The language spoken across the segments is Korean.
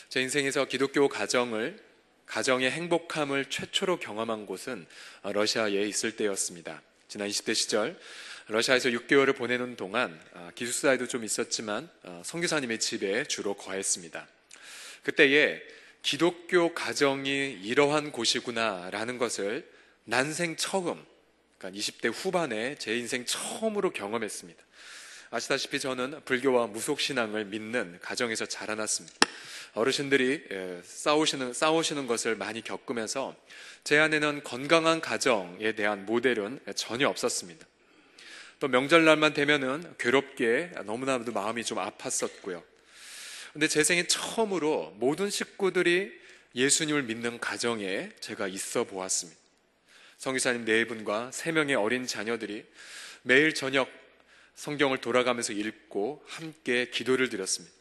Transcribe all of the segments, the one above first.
제 인생에서 기독교 가정의 행복함을 최초로 경험한 곳은 러시아에 있을 때였습니다. 지난 20대 시절 러시아에서 6개월을 보내는 동안 기숙사에도 좀 있었지만 선교사님의 집에 주로 거했습니다. 그때에 기독교 가정이 이러한 곳이구나라는 것을 난생 처음, 그러니까 20대 후반에 제 인생 처음으로 경험했습니다. 아시다시피 저는 불교와 무속신앙을 믿는 가정에서 자라났습니다. 어르신들이 싸우시는 것을 많이 겪으면서 제 안에는 건강한 가정에 대한 모델은 전혀 없었습니다. 또 명절날만 되면은 괴롭게 너무나도 마음이 좀 아팠었고요. 근데 제 생에 처음으로 모든 식구들이 예수님을 믿는 가정에 제가 있어 보았습니다. 성교사님 4분과 3명의 어린 자녀들이 매일 저녁 성경을 돌아가면서 읽고 함께 기도를 드렸습니다.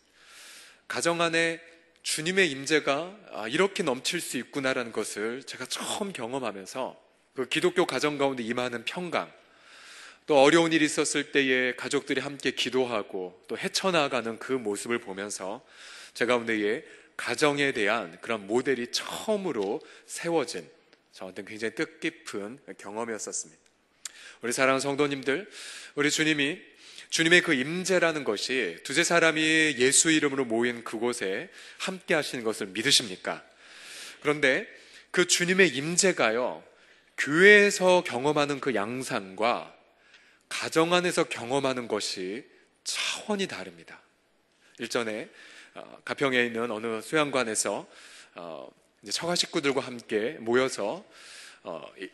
가정 안에 주님의 임재가 이렇게 넘칠 수 있구나라는 것을 제가 처음 경험하면서 그 기독교 가정 가운데 임하는 평강, 또 어려운 일이 있었을 때에 가족들이 함께 기도하고 또 헤쳐나가는 그 모습을 보면서 제 가운데에 가정에 대한 그런 모델이 처음으로 세워진 저한테는 굉장히 뜻깊은 경험이었었습니다. 우리 사랑하는 성도님들, 우리 주님의 그 임재라는 것이 두세 사람이 예수 이름으로 모인 그곳에 함께 하시는 것을 믿으십니까? 그런데 그 주님의 임재가요, 교회에서 경험하는 그 양상과 가정 안에서 경험하는 것이 차원이 다릅니다. 일전에 가평에 있는 어느 수양관에서 이제 처가 식구들과 함께 모여서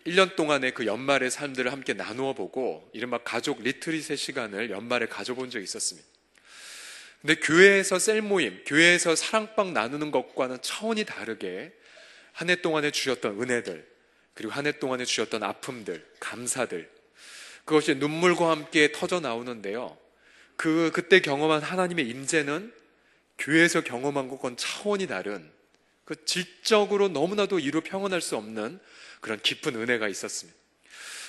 1년 동안의 그 연말의 삶들을 함께 나누어 보고 이른바 가족 리트릿의 시간을 연말에 가져본 적이 있었습니다. 근데 교회에서 셀모임, 교회에서 사랑방 나누는 것과는 차원이 다르게 한 해 동안에 주셨던 은혜들, 그리고 한 해 동안에 주셨던 아픔들, 감사들, 그것이 눈물과 함께 터져 나오는데요. 그때 경험한 하나님의 임재는 교회에서 경험한 것과는 차원이 다른 그 질적으로 너무나도 이루 평언할 수 없는 그런 깊은 은혜가 있었습니다.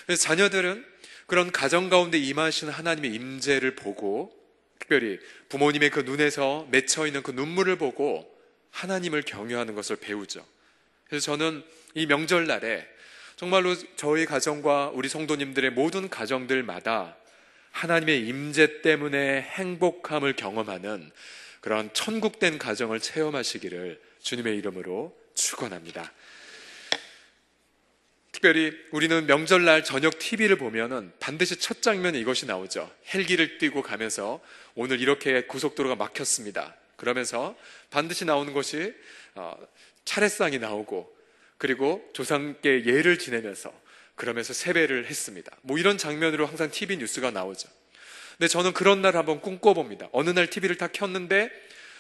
그래서 자녀들은 그런 가정 가운데 임하시는 하나님의 임재를 보고, 특별히 부모님의 그 눈에서 맺혀있는 그 눈물을 보고 하나님을 경외하는 것을 배우죠. 그래서 저는 이 명절날에 정말로 저희 가정과 우리 성도님들의 모든 가정들마다 하나님의 임재 때문에 행복함을 경험하는 그런 천국된 가정을 체험하시기를 주님의 이름으로 축원합니다. 특별히 우리는 명절날 저녁 TV를 보면은 반드시 첫 장면에 이것이 나오죠. 헬기를 띄고 가면서 오늘 이렇게 고속도로가 막혔습니다. 그러면서 반드시 나오는 것이 차례상이 나오고, 그리고 조상께 예를 지내면서 그러면서 세배를 했습니다. 뭐 이런 장면으로 항상 TV 뉴스가 나오죠. 근데 저는 그런 날 한번 꿈꿔봅니다. 어느 날 TV를 다 켰는데,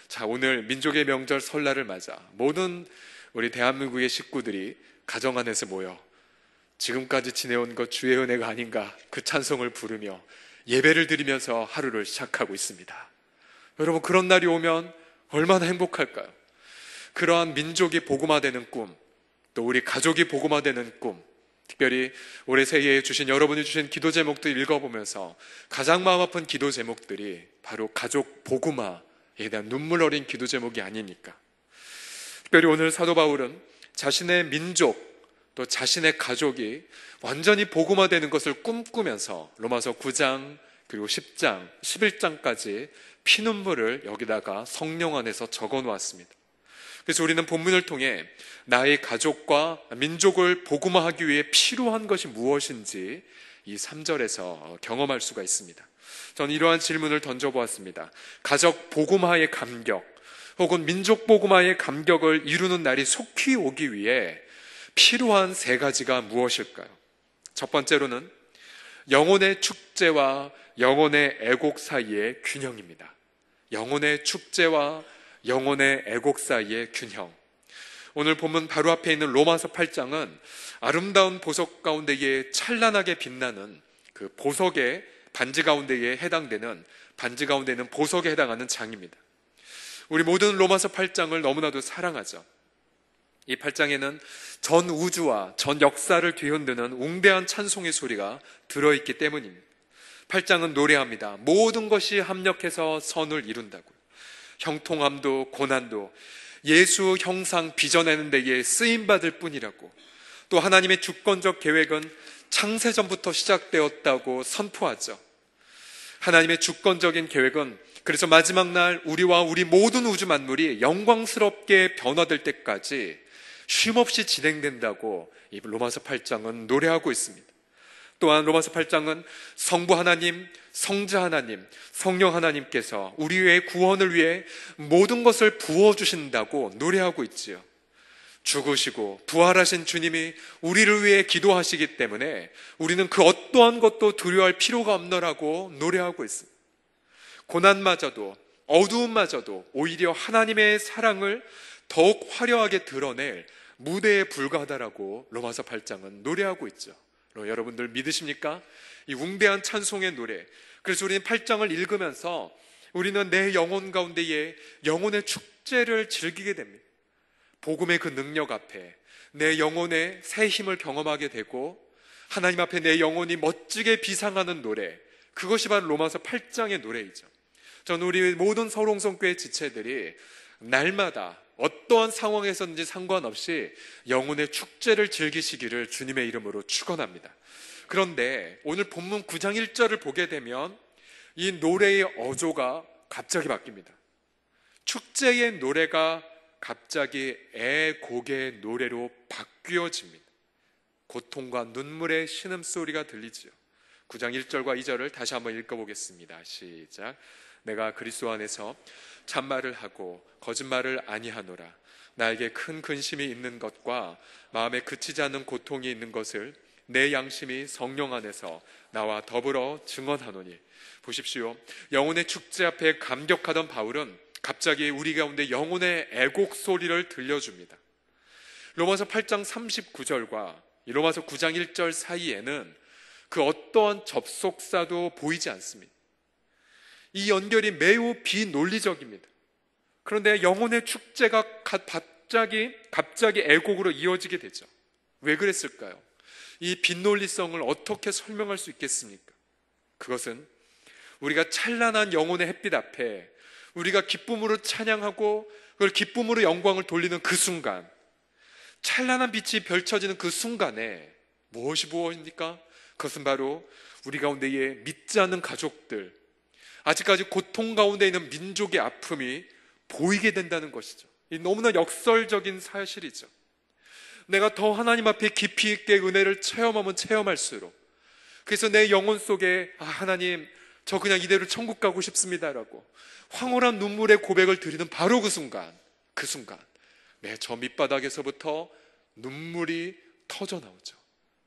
자, 오늘 민족의 명절 설날을 맞아 모든 우리 대한민국의 식구들이 가정 안에서 모여 지금까지 지내온 것 주의 은혜가 아닌가, 그 찬송을 부르며 예배를 드리면서 하루를 시작하고 있습니다. 여러분, 그런 날이 오면 얼마나 행복할까요? 그러한 민족이 복음화되는 꿈, 또 우리 가족이 복음화되는 꿈, 특별히 올해 새해에 여러분이 주신 기도 제목들 읽어보면서 가장 마음 아픈 기도 제목들이 바로 가족 복음화에 대한 눈물 어린 기도 제목이 아니니까. 특별히 오늘 사도 바울은 자신의 민족, 또 자신의 가족이 완전히 복음화되는 것을 꿈꾸면서 로마서 9장 그리고 10장, 11장까지 피눈물을 여기다가 성령 안에서 적어 놓았습니다. 그래서 우리는 본문을 통해 나의 가족과 민족을 복음화하기 위해 필요한 것이 무엇인지 이 3절에서 경험할 수가 있습니다. 저는 이러한 질문을 던져보았습니다. 가족 복음화의 감격, 혹은 민족 복음화의 감격을 이루는 날이 속히 오기 위해 필요한 3가지가 무엇일까요? 첫 번째로는 영혼의 축제와 영혼의 애곡 사이의 균형입니다. 영혼의 축제와 영혼의 애곡 사이의 균형. 오늘 본문 바로 앞에 있는 로마서 8장은 아름다운 보석 가운데에 찬란하게 빛나는 그 보석의 반지 가운데에 해당되는, 반지 가운데 있는 보석에 해당하는 장입니다. 우리 모든 로마서 8장을 너무나도 사랑하죠. 이 8장에는 전 우주와 전 역사를 뒤흔드는 웅대한 찬송의 소리가 들어있기 때문입니다. 8장은 노래합니다. 모든 것이 합력해서 선을 이룬다고요. 형통함도 고난도 예수 형상 빚어내는 데에 쓰임받을 뿐이라고, 또 하나님의 주권적 계획은 창세전부터 시작되었다고 선포하죠. 하나님의 주권적인 계획은 그래서 마지막 날 우리와 우리 모든 우주 만물이 영광스럽게 변화될 때까지 쉼없이 진행된다고 이 로마서 8장은 노래하고 있습니다. 또한 로마서 8장은 성부 하나님, 성자 하나님, 성령 하나님께서 우리의 구원을 위해 모든 것을 부어주신다고 노래하고 있지요. 죽으시고 부활하신 주님이 우리를 위해 기도하시기 때문에 우리는 그 어떠한 것도 두려워할 필요가 없노라고 노래하고 있습니다. 고난마저도, 어두움마저도 오히려 하나님의 사랑을 더욱 화려하게 드러낼 무대에 불과하다라고 로마서 8장은 노래하고 있죠. 여러분들 믿으십니까? 이 웅대한 찬송의 노래. 그래서 우리는 8장을 읽으면서 우리는 내 영혼 가운데에 영혼의 축제를 즐기게 됩니다. 복음의 그 능력 앞에 내 영혼의 새 힘을 경험하게 되고 하나님 앞에 내 영혼이 멋지게 비상하는 노래, 그것이 바로 로마서 8장의 노래이죠. 저는 우리 모든 서롱성교회 지체들이 날마다 어떠한 상황에서든지 상관없이 영혼의 축제를 즐기시기를 주님의 이름으로 축원합니다. 그런데 오늘 본문 9장 1절을 보게 되면 이 노래의 어조가 갑자기 바뀝니다. 축제의 노래가 갑자기 애곡의 노래로 바뀌어집니다. 고통과 눈물의 신음소리가 들리지요. 9장 1절과 2절을 다시 한번 읽어보겠습니다. 시작. 내가 그리스도 안에서 참말을 하고 거짓말을 아니하노라. 나에게 큰 근심이 있는 것과 마음에 그치지 않는 고통이 있는 것을 내 양심이 성령 안에서 나와 더불어 증언하노니. 보십시오. 영혼의 축제 앞에 감격하던 바울은 갑자기 우리 가운데 영혼의 애곡 소리를 들려줍니다. 로마서 8장 39절과 로마서 9장 1절 사이에는 그 어떠한 접속사도 보이지 않습니다. 이 연결이 매우 비논리적입니다. 그런데 영혼의 축제가 갑자기 애곡으로 이어지게 되죠. 왜 그랬을까요? 이 빈논리성을 어떻게 설명할 수 있겠습니까? 그것은 우리가 찬란한 영혼의 햇빛 앞에 우리가 기쁨으로 찬양하고 그걸 기쁨으로 영광을 돌리는 그 순간, 찬란한 빛이 펼쳐지는 그 순간에 무엇이 보입니까? 그것은 바로 우리 가운데에 믿지 않는 가족들, 아직까지 고통 가운데 있는 민족의 아픔이 보이게 된다는 것이죠. 이 너무나 역설적인 사실이죠. 내가 더 하나님 앞에 깊이 있게 은혜를 체험하면 체험할수록, 그래서 내 영혼 속에 하나님 저 그냥 이대로 천국 가고 싶습니다라고 황홀한 눈물의 고백을 드리는 바로 그 순간 내 저 밑바닥에서부터 눈물이 터져 나오죠.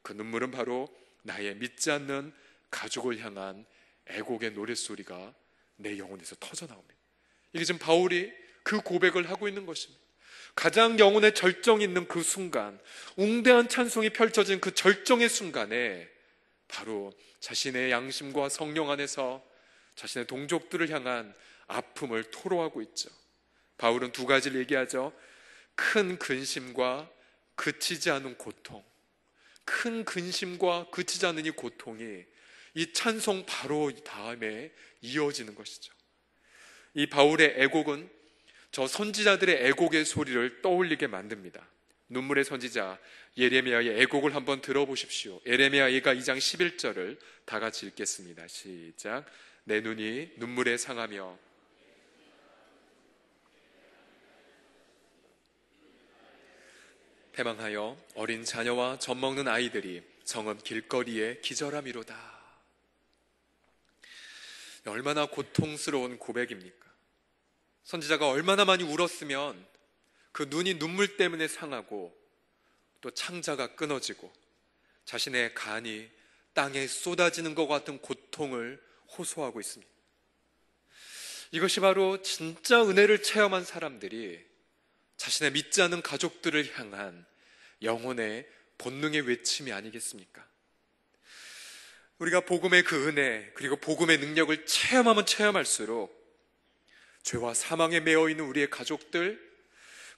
그 눈물은 바로 나의 믿지 않는 가족을 향한 애곡의 노랫소리가 내 영혼에서 터져 나옵니다. 이게 지금 바울이 그 고백을 하고 있는 것입니다. 가장 영혼의 절정이 있는 그 순간, 웅대한 찬송이 펼쳐진 그 절정의 순간에 바로 자신의 양심과 성령 안에서 자신의 동족들을 향한 아픔을 토로하고 있죠. 바울은 두 가지를 얘기하죠. 큰 근심과 그치지 않은 고통. 큰 근심과 그치지 않은 이 고통이 이 찬송 바로 다음에 이어지는 것이죠. 이 바울의 애곡은 저 선지자들의 애곡의 소리를 떠올리게 만듭니다. 눈물의 선지자 예레미야의 애곡을 한번 들어보십시오. 예레미야 2장 11절을 다 같이 읽겠습니다. 시작. 내 눈이 눈물에 상하며 패망하여 어린 자녀와 젖먹는 아이들이 성읍 길거리에 기절함이로다. 얼마나 고통스러운 고백입니까? 선지자가 얼마나 많이 울었으면 그 눈이 눈물 때문에 상하고 또 창자가 끊어지고 자신의 간이 땅에 쏟아지는 것 같은 고통을 호소하고 있습니다. 이것이 바로 진짜 은혜를 체험한 사람들이 자신의 믿지 않는 가족들을 향한 영혼의 본능의 외침이 아니겠습니까? 우리가 복음의 그 은혜 그리고 복음의 능력을 체험하면 체험할수록 죄와 사망에 매여 있는 우리의 가족들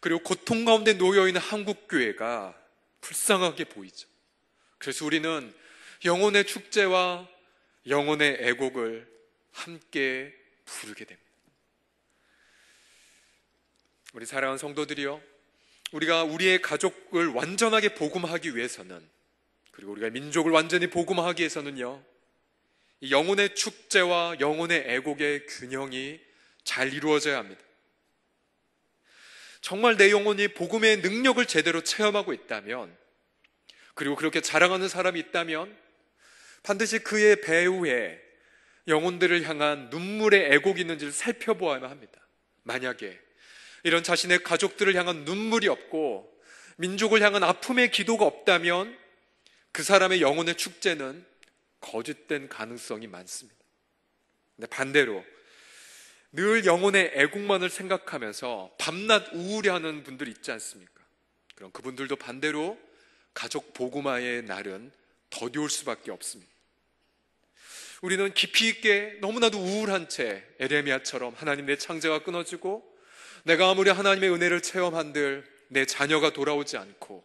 그리고 고통 가운데 놓여 있는 한국교회가 불쌍하게 보이죠. 그래서 우리는 영혼의 축제와 영혼의 애곡을 함께 부르게 됩니다. 우리 사랑하는 성도들이요, 우리가 우리의 가족을 완전하게 복음하기 위해서는, 그리고 우리가 민족을 완전히 복음하기 위해서는요, 이 영혼의 축제와 영혼의 애곡의 균형이 잘 이루어져야 합니다. 정말 내 영혼이 복음의 능력을 제대로 체험하고 있다면, 그리고 그렇게 자랑하는 사람이 있다면 반드시 그의 배후에 영혼들을 향한 눈물의 애곡이 있는지를 살펴보아야 합니다. 만약에 이런 자신의 가족들을 향한 눈물이 없고 민족을 향한 아픔의 기도가 없다면 그 사람의 영혼의 축제는 거짓된 가능성이 많습니다. 근데 반대로 늘 영혼의 애국만을 생각하면서 밤낮 우울해하는 분들이 있지 않습니까? 그럼 그분들도 반대로 가족 복음화의 날은 더디올 수밖에 없습니다. 우리는 깊이 있게 너무나도 우울한 채 에레미야처럼 하나님 내 창자가 끊어지고 내가 아무리 하나님의 은혜를 체험한들 내 자녀가 돌아오지 않고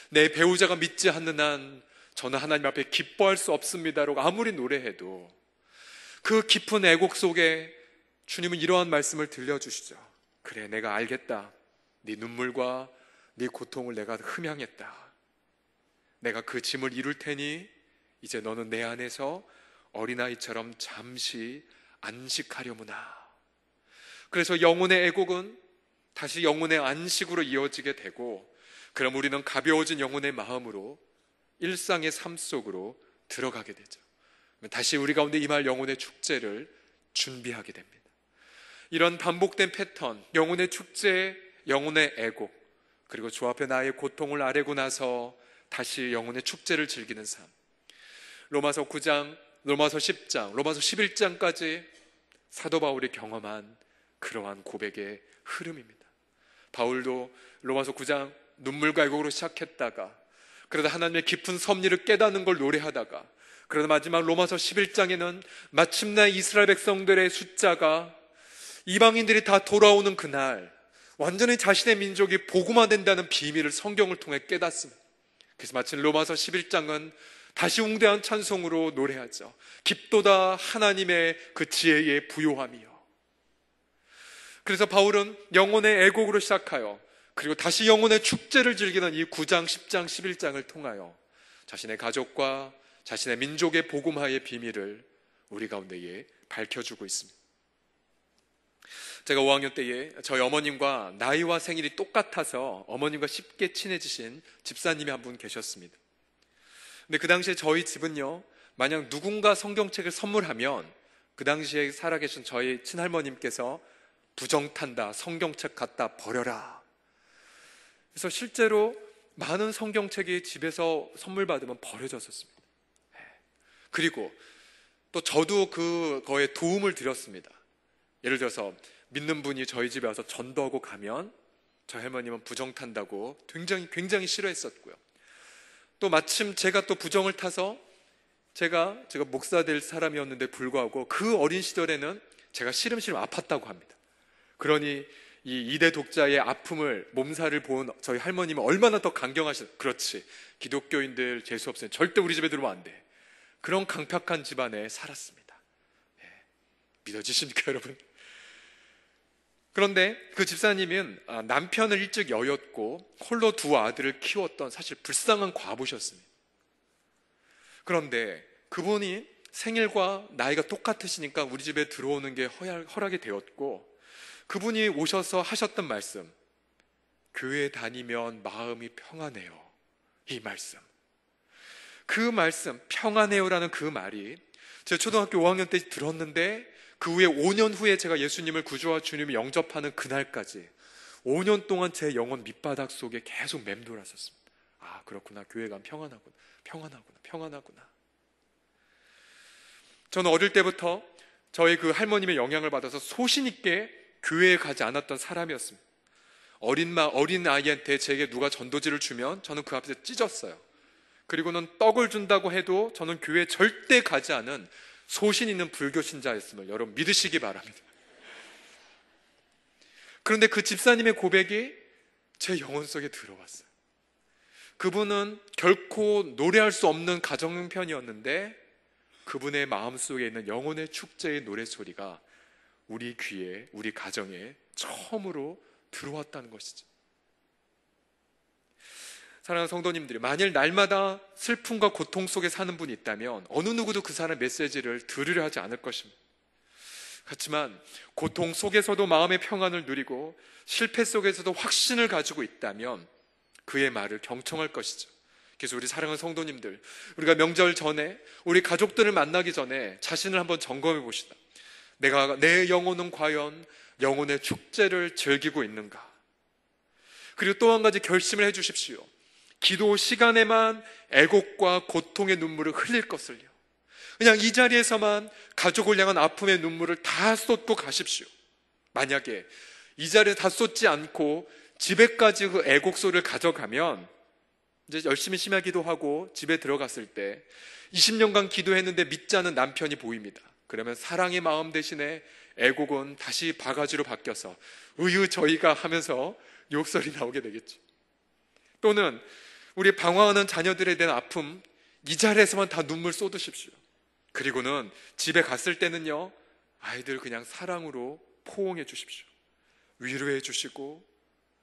내 배우자가 믿지 않는 한 저는 하나님 앞에 기뻐할 수 없습니다라고 아무리 노래해도 그 깊은 애곡 속에 주님은 이러한 말씀을 들려주시죠. 그래, 내가 알겠다. 네 눈물과 네 고통을 내가 흠양했다. 내가 그 짐을 이룰 테니 이제 너는 내 안에서 어린아이처럼 잠시 안식하려무나. 그래서 영혼의 애곡은 다시 영혼의 안식으로 이어지게 되고, 그럼 우리는 가벼워진 영혼의 마음으로 일상의 삶 속으로 들어가게 되죠. 다시 우리 가운데 임할 영혼의 축제를 준비하게 됩니다. 이런 반복된 패턴, 영혼의 축제, 영혼의 애곡, 그리고 주 앞에 나의 고통을 아뢰고 나서 다시 영혼의 축제를 즐기는 삶. 로마서 9장, 로마서 10장, 로마서 11장까지 사도 바울이 경험한 그러한 고백의 흐름입니다. 바울도 로마서 9장 눈물과 애곡으로 시작했다가, 그러다 하나님의 깊은 섭리를 깨닫는 걸 노래하다가, 그러다 마지막 로마서 11장에는 마침내 이스라엘 백성들의 숫자가 이방인들이 다 돌아오는 그날 완전히 자신의 민족이 복음화된다는 비밀을 성경을 통해 깨닫습니다. 그래서 마침 로마서 11장은 다시 웅대한 찬송으로 노래하죠. 깊도다 하나님의 그 지혜의 부요함이요. 그래서 바울은 영혼의 애곡으로 시작하여 그리고 다시 영혼의 축제를 즐기는 이 9장, 10장, 11장을 통하여 자신의 가족과 자신의 민족의 복음화의 비밀을 우리 가운데에 밝혀주고 있습니다. 제가 5학년 때에 저희 어머님과 나이와 생일이 똑같아서 어머님과 쉽게 친해지신 집사님이 한 분 계셨습니다. 근데 그 당시에 저희 집은요, 만약 누군가 성경책을 선물하면 그 당시에 살아계신 저희 친할머님께서 부정탄다, 성경책 갖다 버려라. 그래서 실제로 많은 성경책이 집에서 선물 받으면 버려졌었습니다. 그리고 또 저도 그거에 도움을 드렸습니다. 예를 들어서 믿는 분이 저희 집에 와서 전도하고 가면 저희 할머님은 부정탄다고 굉장히 싫어했었고요. 또 마침 제가 또 부정을 타서 제가 목사 될 사람이었는데 불구하고 그 어린 시절에는 제가 시름시름 아팠다고 합니다. 그러니 이 2대 독자의 아픔을, 몸살을 본 저희 할머님은 얼마나 더 강경하셨어요. 그렇지, 기독교인들 재수없으면 절대 우리 집에 들어오면 안 돼. 그런 강팍한 집안에 살았습니다. 믿어지십니까 여러분? 그런데 그 집사님은 남편을 일찍 여였고 홀로 두 아들을 키웠던 사실 불쌍한 과부셨습니다. 그런데 그분이 생일과 나이가 똑같으시니까 우리 집에 들어오는 게 허락이 되었고, 그분이 오셔서 하셨던 말씀, 교회 다니면 마음이 평안해요. 이 말씀, 그 말씀, 평안해요라는 그 말이 제가 초등학교 5학년 때 들었는데 그 후에 5년 후에 제가 예수님을 구주와 주님을 영접하는 그날까지 5년 동안 제 영혼 밑바닥 속에 계속 맴돌았었습니다. 아, 그렇구나. 교회 가면 평안하구나. 저는 어릴 때부터 저희 그 할머님의 영향을 받아서 소신 있게 교회에 가지 않았던 사람이었습니다. 어린 아이한테 제게 누가 전도지를 주면 저는 그 앞에서 찢었어요. 그리고는 떡을 준다고 해도 저는 교회에 절대 가지 않은 소신 있는 불교 신자였음을 여러분 믿으시기 바랍니다. 그런데 그 집사님의 고백이 제 영혼 속에 들어왔어요. 그분은 결코 노래할 수 없는 가정 형편이었는데 그분의 마음속에 있는 영혼의 축제의 노래소리가 우리 귀에, 우리 가정에 처음으로 들어왔다는 것이죠. 사랑하는 성도님들이, 만일 날마다 슬픔과 고통 속에 사는 분이 있다면 어느 누구도 그 사람의 메시지를 들으려 하지 않을 것입니다. 그렇지만 고통 속에서도 마음의 평안을 누리고 실패 속에서도 확신을 가지고 있다면 그의 말을 경청할 것이죠. 그래서 우리 사랑하는 성도님들, 우리가 명절 전에 우리 가족들을 만나기 전에 자신을 한번 점검해 봅시다. 내 영혼은 과연 영혼의 축제를 즐기고 있는가? 그리고 또 한 가지 결심을 해 주십시오. 기도 시간에만 애곡과 고통의 눈물을 흘릴 것을요, 그냥 이 자리에서만 가족을 향한 아픔의 눈물을 다 쏟고 가십시오. 만약에 이 자리에 다 쏟지 않고 집에까지 그 애곡 소리를 가져가면 이제 열심히 심야 기도하고 집에 들어갔을 때 20년간 기도했는데 믿지 않는 남편이 보입니다. 그러면 사랑의 마음 대신에 애곡은 다시 바가지로 바뀌어서 으유 저희가 하면서 욕설이 나오게 되겠죠. 또는 우리 방황하는 자녀들에 대한 아픔, 이 자리에서만 다 눈물 쏟으십시오. 그리고는 집에 갔을 때는요, 아이들 그냥 사랑으로 포옹해 주십시오. 위로해 주시고,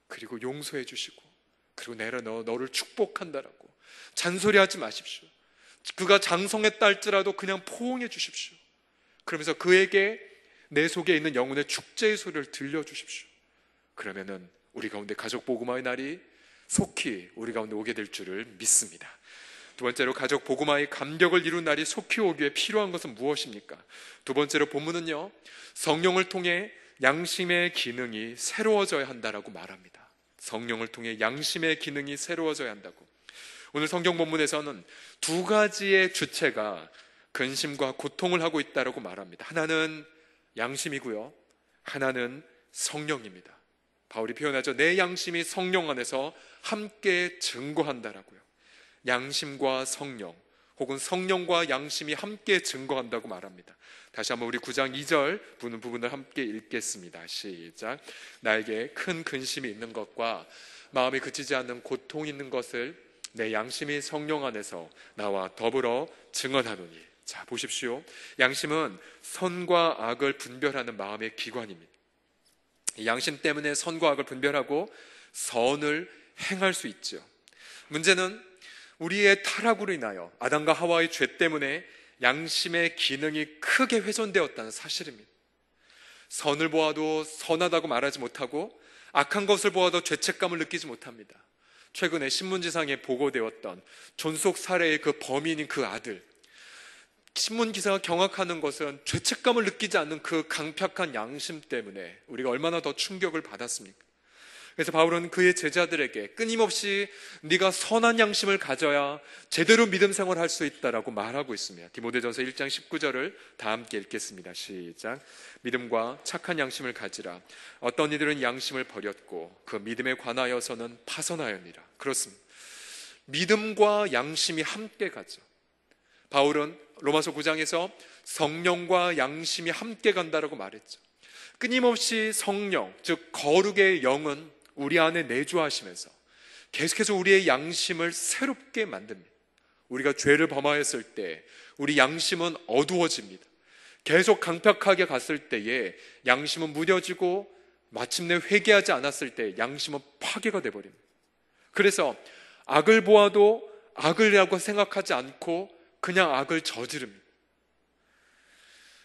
그리고 용서해 주시고, 그리고 내가 너를 축복한다라고 잔소리하지 마십시오. 그가 장성했다 할지라도 그냥 포옹해 주십시오. 그러면서 그에게 내 속에 있는 영혼의 축제의 소리를 들려주십시오. 그러면은 우리 가운데 가족 복음화의 날이 속히 우리 가운데 오게 될 줄을 믿습니다. 두 번째로, 가족 복음화의 감격을 이룬 날이 속히 오기에 필요한 것은 무엇입니까? 두 번째로 본문은요, 성령을 통해 양심의 기능이 새로워져야 한다라고 말합니다. 성령을 통해 양심의 기능이 새로워져야 한다고. 오늘 성경 본문에서는 두 가지의 주체가 근심과 고통을 하고 있다라고 말합니다. 하나는 양심이고요, 하나는 성령입니다. 바울이 표현하죠. 내 양심이 성령 안에서 함께 증거한다라고요. 양심과 성령, 혹은 성령과 양심이 함께 증거한다고 말합니다. 다시 한번 우리 9장 2절 부분을 함께 읽겠습니다. 시작. 나에게 큰 근심이 있는 것과 마음이 그치지 않는 고통이 있는 것을 내 양심이 성령 안에서 나와 더불어 증언하노니. 자, 보십시오. 양심은 선과 악을 분별하는 마음의 기관입니다. 양심 때문에 선과 악을 분별하고 선을 행할 수 있죠. 문제는 우리의 타락으로 인하여 아담과 하와의 죄 때문에 양심의 기능이 크게 훼손되었다는 사실입니다. 선을 보아도 선하다고 말하지 못하고 악한 것을 보아도 죄책감을 느끼지 못합니다. 최근에 신문지상에 보고되었던 존속 살해의 그 범인인 그 아들, 신문기사가 경악하는 것은 죄책감을 느끼지 않는 그 강팍한 양심 때문에 우리가 얼마나 더 충격을 받았습니까? 그래서 바울은 그의 제자들에게 끊임없이 네가 선한 양심을 가져야 제대로 믿음 생활할 수 있다라고 말하고 있습니다. 디모데전서 1장 19절을 다 함께 읽겠습니다. 시작. 믿음과 착한 양심을 가지라. 어떤 이들은 양심을 버렸고 그 믿음에 관하여서는 파선하였느니라. 그렇습니다. 믿음과 양심이 함께 가죠. 바울은 로마서 9장에서 성령과 양심이 함께 간다라고 말했죠. 끊임없이 성령, 즉 거룩의 영은 우리 안에 내주하시면서 계속해서 우리의 양심을 새롭게 만듭니다. 우리가 죄를 범하였을 때 우리 양심은 어두워집니다. 계속 강팍하게 갔을 때에 양심은 무뎌지고 마침내 회개하지 않았을 때 양심은 파괴가 되어버립니다. 그래서 악을 보아도 악을이라고 생각하지 않고 그냥 악을 저지릅니다.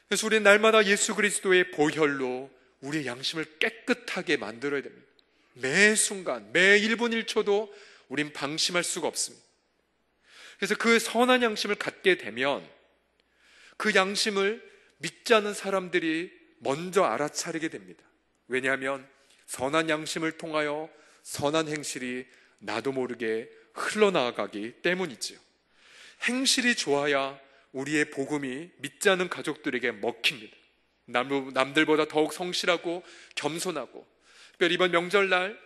그래서 우리는 날마다 예수 그리스도의 보혈로 우리의 양심을 깨끗하게 만들어야 됩니다. 매 순간, 매 1분 1초도 우린 방심할 수가 없습니다. 그래서 그 선한 양심을 갖게 되면 그 양심을 믿지 않는 사람들이 먼저 알아차리게 됩니다. 왜냐하면 선한 양심을 통하여 선한 행실이 나도 모르게 흘러나가기 때문이지요. 행실이 좋아야 우리의 복음이 믿지 않는 가족들에게 먹힙니다. 남들보다 더욱 성실하고 겸손하고, 특별히 이번 명절날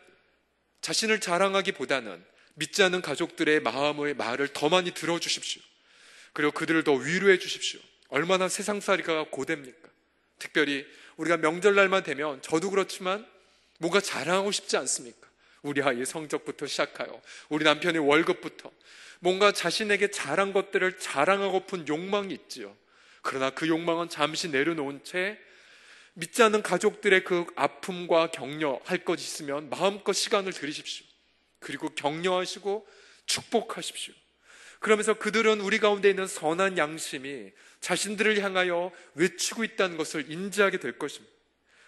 자신을 자랑하기보다는 믿지 않는 가족들의 마음의 말을 더 많이 들어주십시오. 그리고 그들을 더 위로해 주십시오. 얼마나 세상살이가 고됩니까? 특별히 우리가 명절날만 되면, 저도 그렇지만 뭔가 자랑하고 싶지 않습니까? 우리 아이의 성적부터 시작하여 우리 남편의 월급부터 뭔가 자신에게 잘한 것들을 자랑하고픈 욕망이 있지요. 그러나 그 욕망은 잠시 내려놓은 채 믿지 않는 가족들의 그 아픔과 격려할 것 있으면 마음껏 시간을 들이십시오. 그리고 격려하시고 축복하십시오. 그러면서 그들은 우리 가운데 있는 선한 양심이 자신들을 향하여 외치고 있다는 것을 인지하게 될 것입니다.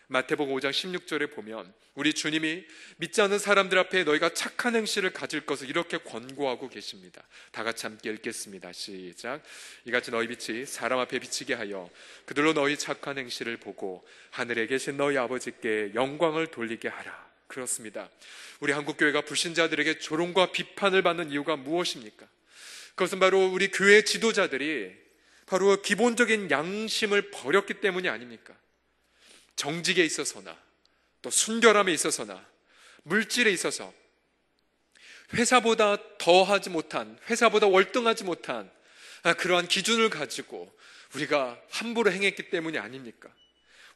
마태복음 5장 16절에 보면 우리 주님이 믿지 않는 사람들 앞에 너희가 착한 행실을 가질 것을 이렇게 권고하고 계십니다. 다 같이 함께 읽겠습니다. 시작. 이같이 너희 빛이 사람 앞에 비치게 하여 그들로 너희 착한 행실을 보고 하늘에 계신 너희 아버지께 영광을 돌리게 하라. 그렇습니다. 우리 한국교회가 불신자들에게 조롱과 비판을 받는 이유가 무엇입니까? 그것은 바로 우리 교회 지도자들이 바로 기본적인 양심을 버렸기 때문이 아닙니까? 정직에 있어서나 또 순결함에 있어서나 물질에 있어서 회사보다 더하지 못한, 회사보다 월등하지 못한 그러한 기준을 가지고 우리가 함부로 행했기 때문이 아닙니까?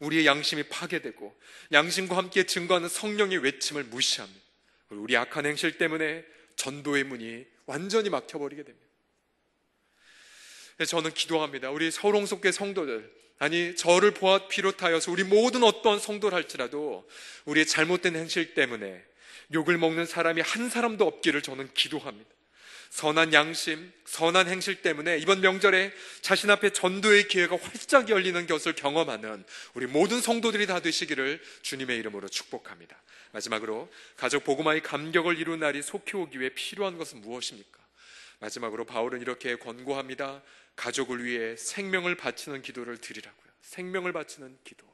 우리의 양심이 파괴되고 양심과 함께 증거하는 성령의 외침을 무시합니다. 우리 악한 행실 때문에 전도의 문이 완전히 막혀버리게 됩니다. 저는 기도합니다. 우리 서울홍석교회 성도들, 아니 저를 비롯하여서 우리 모든 어떠한 성도를 할지라도 우리의 잘못된 행실 때문에 욕을 먹는 사람이 한 사람도 없기를 저는 기도합니다. 선한 양심, 선한 행실 때문에 이번 명절에 자신 앞에 전도의 기회가 활짝 열리는 것을 경험하는 우리 모든 성도들이 다 되시기를 주님의 이름으로 축복합니다. 마지막으로 가족 복음화의 감격을 이룬 날이 속히 오기 위해 필요한 것은 무엇입니까? 마지막으로 바울은 이렇게 권고합니다. 가족을 위해 생명을 바치는 기도를 드리라고요. 생명을 바치는 기도.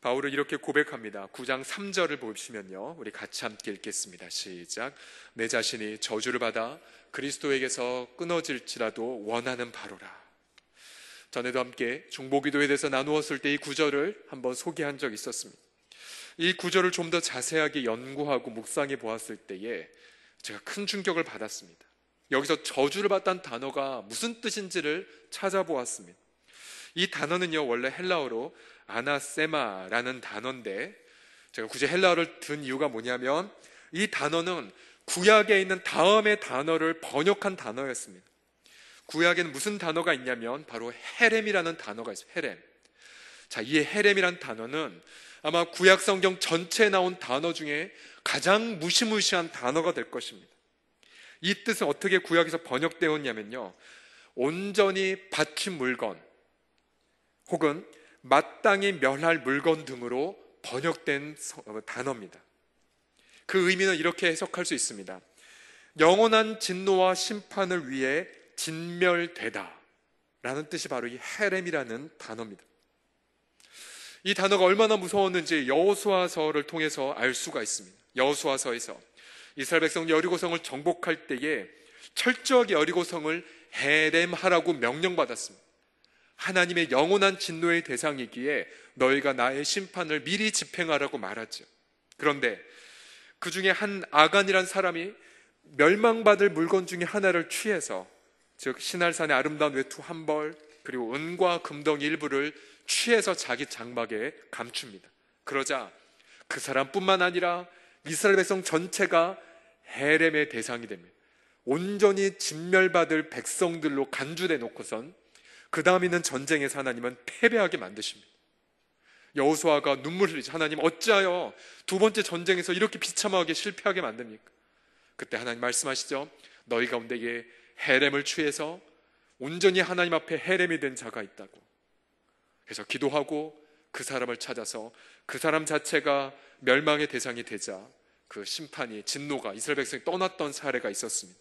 바울은 이렇게 고백합니다. 9장 3절을 보시면요, 우리 같이 함께 읽겠습니다. 시작. 내 자신이 저주를 받아 그리스도에게서 끊어질지라도 원하는 바로라. 전에도 함께 중보기도에 대해서 나누었을 때 이 구절을 한번 소개한 적이 있었습니다. 이 구절을 좀 더 자세하게 연구하고 묵상해 보았을 때에 제가 큰 충격을 받았습니다. 여기서 저주를 받다는 단어가 무슨 뜻인지를 찾아보았습니다. 이 단어는요, 원래 헬라어로 아나세마라는 단어인데, 제가 굳이 헬라어를 든 이유가 뭐냐면 이 단어는 구약에 있는 다음의 단어를 번역한 단어였습니다. 구약에는 무슨 단어가 있냐면 바로 헤렘이라는 단어가 있어요. 헤렘. 자, 이 헤렘이라는 단어는 아마 구약 성경 전체에 나온 단어 중에 가장 무시무시한 단어가 될 것입니다. 이 뜻은 어떻게 구약에서 번역되었냐면요, 온전히 바친 물건 혹은 마땅히 멸할 물건 등으로 번역된 단어입니다. 그 의미는 이렇게 해석할 수 있습니다. 영원한 진노와 심판을 위해 진멸되다 라는 뜻이 바로 이 헤렘이라는 단어입니다. 이 단어가 얼마나 무서웠는지 여호수아서를 통해서 알 수가 있습니다. 여호수아서에서 이스라엘 백성 여리고성을 정복할 때에 철저하게 여리고성을 헤렘하라고 명령받았습니다. 하나님의 영원한 진노의 대상이기에 너희가 나의 심판을 미리 집행하라고 말하죠. 그런데 그 중에 한 아간이란 사람이 멸망받을 물건 중에 하나를 취해서, 즉 신할산의 아름다운 외투 한 벌 그리고 은과 금덩이 일부를 취해서 자기 장막에 감춥니다. 그러자 그 사람뿐만 아니라 이스라엘 백성 전체가 헤렘의 대상이 됩니다. 온전히 진멸받을 백성들로 간주돼 놓고선 그 다음 있는 전쟁에서 하나님은 패배하게 만드십니다. 여호수아가 눈물을 흘리죠. 하나님, 어찌하여 두 번째 전쟁에서 이렇게 비참하게 실패하게 만듭니까? 그때 하나님 말씀하시죠. 너희 가운데에 헤렘을 취해서 온전히 하나님 앞에 헤렘이 된 자가 있다고. 그래서 기도하고 그 사람을 찾아서 그 사람 자체가 멸망의 대상이 되자 그 심판이, 진노가 이스라엘 백성이 떠났던 사례가 있었습니다.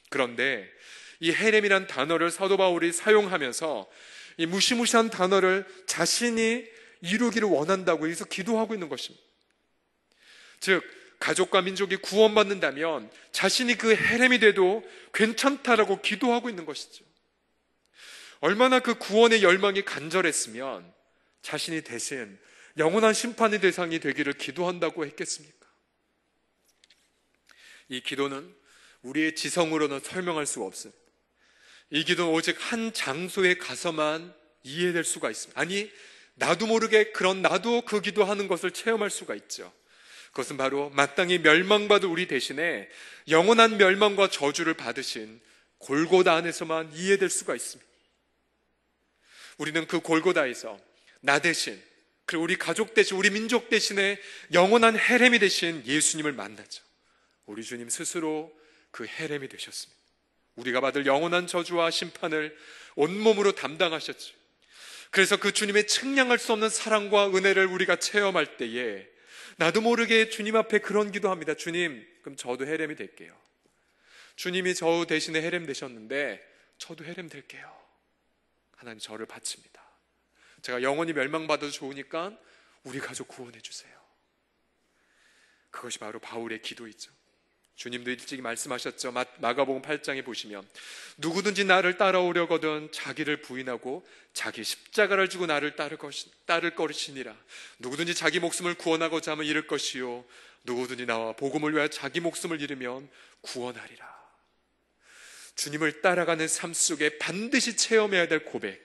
그런데 이 헤렘이란 단어를 사도 바울이 사용하면서 이 무시무시한 단어를 자신이 이루기를 원한다고 해서 기도하고 있는 것입니다. 즉 가족과 민족이 구원받는다면 자신이 그 헤렘이 돼도 괜찮다라고 기도하고 있는 것이죠. 얼마나 그 구원의 열망이 간절했으면 자신이 대신 영원한 심판의 대상이 되기를 기도한다고 했겠습니까? 이 기도는 우리의 지성으로는 설명할 수가 없습니다. 이 기도는 오직 한 장소에 가서만 이해될 수가 있습니다. 아니, 나도 모르게 나도 그 기도하는 것을 체험할 수가 있죠. 그것은 바로 마땅히 멸망받을 우리 대신에 영원한 멸망과 저주를 받으신 골고다 안에서만 이해될 수가 있습니다. 우리는 그 골고다에서 나 대신, 그리고 우리 가족 대신, 우리 민족 대신에 영원한 헤렘이 되신 예수님을 만나죠. 우리 주님 스스로 그 헤렘이 되셨습니다. 우리가 받을 영원한 저주와 심판을 온몸으로 담당하셨죠. 그래서 그 주님의 측량할 수 없는 사랑과 은혜를 우리가 체험할 때에 나도 모르게 주님 앞에 그런 기도합니다. 주님, 그럼 저도 헤렘이 될게요. 주님이 저 대신에 헤렘 되셨는데 저도 헤렘 될게요. 하나님, 저를 바칩니다. 제가 영원히 멸망받아도 좋으니까 우리 가족 구원해 주세요. 그것이 바로 바울의 기도이죠. 주님도 일찍이 말씀하셨죠. 마가복음 8장에 보시면 누구든지 나를 따라오려거든 자기를 부인하고 자기 십자가를 지고 나를 따를 것이니라. 누구든지 자기 목숨을 구원하고자 하면 잃을 것이요 누구든지 나와 복음을 위하여 자기 목숨을 잃으면 구원하리라. 주님을 따라가는 삶 속에 반드시 체험해야 될 고백,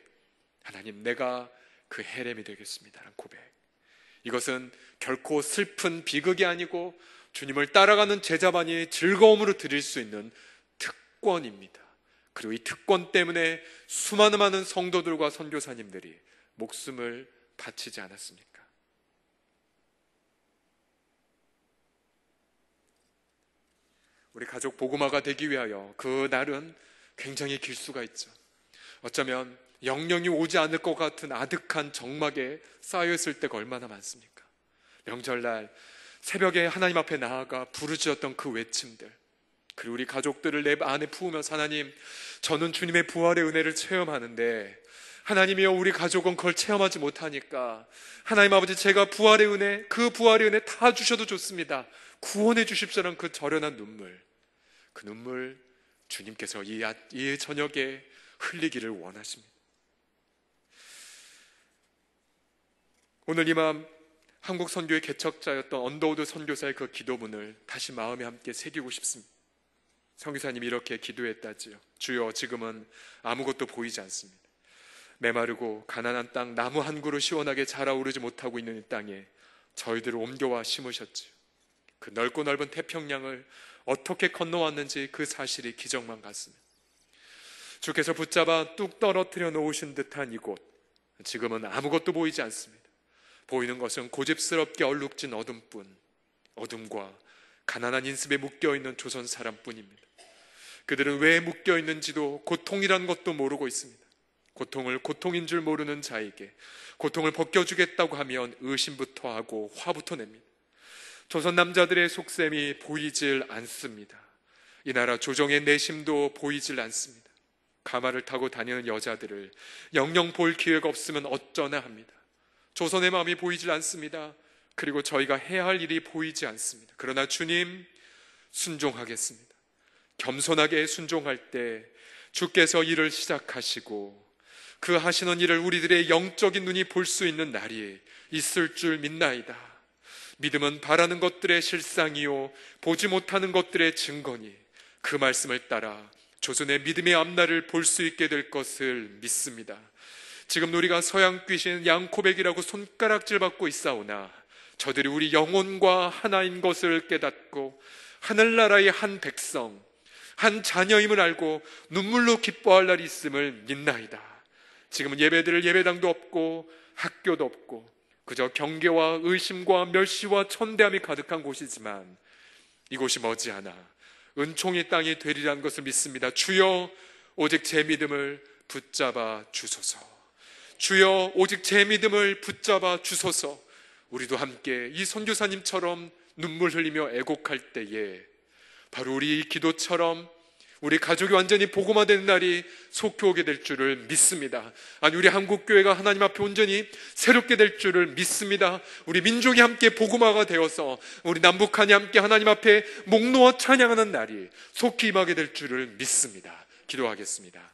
하나님, 내가 그 헤렘이 되겠습니다 라는 고백. 이것은 결코 슬픈 비극이 아니고 주님을 따라가는 제자반이 즐거움으로 드릴 수 있는 특권입니다. 그리고 이 특권 때문에 수많은 많은 성도들과 선교사님들이 목숨을 바치지 않았습니까? 우리 가족 복음화가 되기 위하여 그 날은 굉장히 길 수가 있죠. 어쩌면 영영이 오지 않을 것 같은 아득한 정막에 쌓여있을 때가 얼마나 많습니까? 명절날 새벽에 하나님 앞에 나아가 부르짖었던 그 외침들, 그리고 우리 가족들을 내 안에 품으면서 하나님, 저는 주님의 부활의 은혜를 체험하는데 하나님이여 우리 가족은 그걸 체험하지 못하니까 하나님 아버지, 제가 부활의 은혜, 그 부활의 은혜 다 주셔도 좋습니다. 구원해 주십시오라는 그 절연한 눈물, 그 눈물 주님께서 이 저녁에 흘리기를 원하십니다. 오늘 이 마음, 한국 선교의 개척자였던 언더우드 선교사의 그 기도문을 다시 마음에 함께 새기고 싶습니다. 선교사님이 이렇게 기도했다지요. 주여, 지금은 아무것도 보이지 않습니다. 메마르고 가난한 땅, 나무 한 그루 시원하게 자라오르지 못하고 있는 이 땅에 저희들을 옮겨와 심으셨지요. 그 넓고 넓은 태평양을 어떻게 건너왔는지 그 사실이 기적만 같습니다. 주께서 붙잡아 뚝 떨어뜨려 놓으신 듯한 이곳, 지금은 아무것도 보이지 않습니다. 보이는 것은 고집스럽게 얼룩진 어둠뿐, 어둠과 가난한 인습에 묶여있는 조선 사람뿐입니다. 그들은 왜 묶여있는지도 고통이란 것도 모르고 있습니다. 고통을 고통인 줄 모르는 자에게 고통을 벗겨주겠다고 하면 의심부터 하고 화부터 냅니다. 조선 남자들의 속셈이 보이질 않습니다. 이 나라 조정의 내심도 보이질 않습니다. 가마를 타고 다니는 여자들을 영영 볼 기회가 없으면 어쩌나 합니다. 조선의 마음이 보이질 않습니다. 그리고 저희가 해야 할 일이 보이지 않습니다. 그러나 주님, 순종하겠습니다. 겸손하게 순종할 때 주께서 일을 시작하시고 그 하시는 일을 우리들의 영적인 눈이 볼 수 있는 날이 있을 줄 믿나이다. 믿음은 바라는 것들의 실상이요 보지 못하는 것들의 증거니 그 말씀을 따라 조선의 믿음의 앞날을 볼 수 있게 될 것을 믿습니다. 지금 우리가 서양 귀신 양코백이라고 손가락질 받고 있사오나 저들이 우리 영혼과 하나인 것을 깨닫고 하늘나라의 한 백성, 한 자녀임을 알고 눈물로 기뻐할 날이 있음을 믿나이다. 지금은 예배드릴 예배당도 없고 학교도 없고 그저 경계와 의심과 멸시와 천대함이 가득한 곳이지만 이곳이 머지않아 은총의 땅이 되리라는 것을 믿습니다. 주여, 오직 제 믿음을 붙잡아 주소서. 주여, 오직 제 믿음을 붙잡아 주소서. 우리도 함께 이 선교사님처럼 눈물 흘리며 애곡할 때에 바로 우리 기도처럼 우리 가족이 완전히 복음화되는 날이 속히 오게 될 줄을 믿습니다. 아니, 우리 한국교회가 하나님 앞에 온전히 새롭게 될 줄을 믿습니다. 우리 민족이 함께 복음화가 되어서 우리 남북한이 함께 하나님 앞에 목 놓아 찬양하는 날이 속히 임하게 될 줄을 믿습니다. 기도하겠습니다.